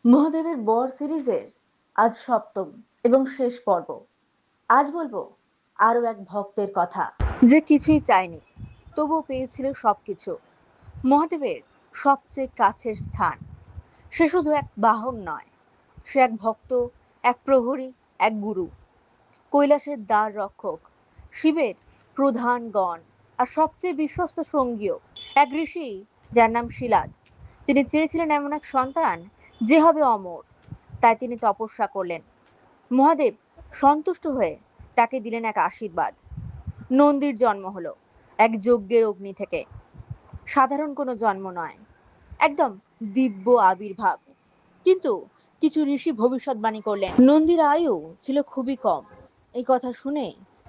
মহাদেবের বর সিরিজের আজ সপ্তম এবং শেষ পর্ব। আজ বলবো আরো এক ভক্তের কথা, যে কিছুই চায়নি তবুও পেয়েছিল সবকিছু। মহাদেবের সবচেয়ে কাছের স্থান। সে শুধু এক বাহন নয়, সে এক ভক্ত, এক প্রহরী, এক গুরু, কৈলাসের দ্বার রক্ষক, শিবের প্রধান গণ, আর সবচেয়ে বিশ্বস্ত সঙ্গীও। এক ঋষি যার নাম শিলাদ। তিনি চেয়েছিলেন এমন এক সন্তান যে হবে অমর। তাই তিনি তপস্যা করলেন। মহাদেব সন্তুষ্ট হয়ে তাকে দিলেন এক আশীর্বাদ। নন্দীর জন্ম হলো এক যজ্ঞের অগ্নি থেকে। সাধারণ কোনো জন্ম নয়, একদম দিব্য আবির্ভাব। কিন্তু কিছু ঋষি ভবিষ্যৎবাণী করলেন নন্দীর আয়ু ছিল খুবই কম। এই কথা শুনে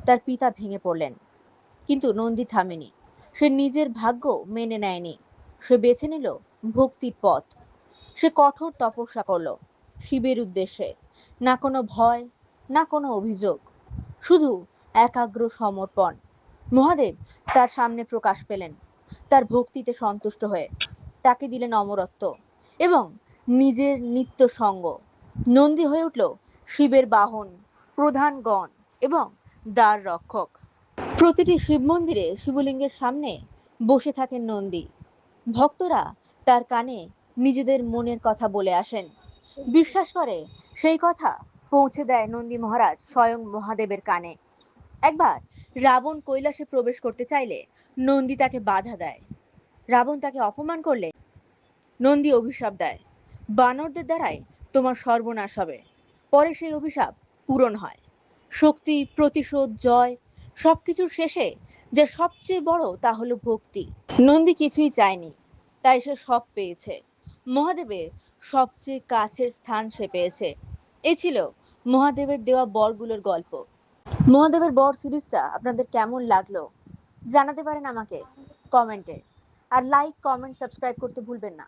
তার পিতা ভেঙে পড়লেন। কিন্তু নন্দী থামেনি। সে নিজের ভাগ্য মেনে নেয়নি। সে বেছে নিল ভক্তির পথ। সে কঠোর তপস্যা করলো শিবের উদ্দেশ্যে। না কোনো ভয়, না কোনো অভিযোগ, শুধু একাগ্র সমর্পণ। মহাদেব তার সামনে প্রকাশ পেলেন, তার ভক্তিতে সন্তুষ্ট হয়ে তাকে দিলেন অমরত্ব এবং নিজের নিত্য সঙ্গ। নন্দী হয়ে উঠল শিবের বাহন, প্রধান গণ এবং দ্বার রক্ষক। প্রতিটি শিব মন্দিরে শিবলিঙ্গের সামনে বসে থাকেন নন্দী। ভক্তরা তার কানে নিজেদের মনের কথা বলে আসেন। বিশ্বাস করে সেই কথা পৌঁছে দেয় নন্দী মহারাজ স্বয়ং মহাদেবের কানে। একবার রাবণ কৈলাসে প্রবেশ করতে চাইলে নন্দী তাকে বাধা দেয়। রাবণ তাকে অপমান করলে নন্দী অভিশাপ দেয়, বানরদের দ্বারাই তোমার সর্বনাশ হবে। পরে সেই অভিশাপ পূরণ হয়। শক্তি, প্রতিশোধ, জয়, সবকিছুর শেষে যা সবচেয়ে বড় তা হলো ভক্তি। নন্দী কিছুই চায়নি, তাই সে সব পেয়েছে। মহাদেবের সবচেয়ে কাছের স্থান সে পেয়েছে। এ ছিল মহাদেবের দেওয়া বরগুলোর গল্প। মহাদেবের বর সিরিজটা আপনাদের কেমন লাগলো জানাতে পারেন আমাকে কমেন্টে। আর লাইক, কমেন্ট, সাবস্ক্রাইব করতে ভুলবেন না।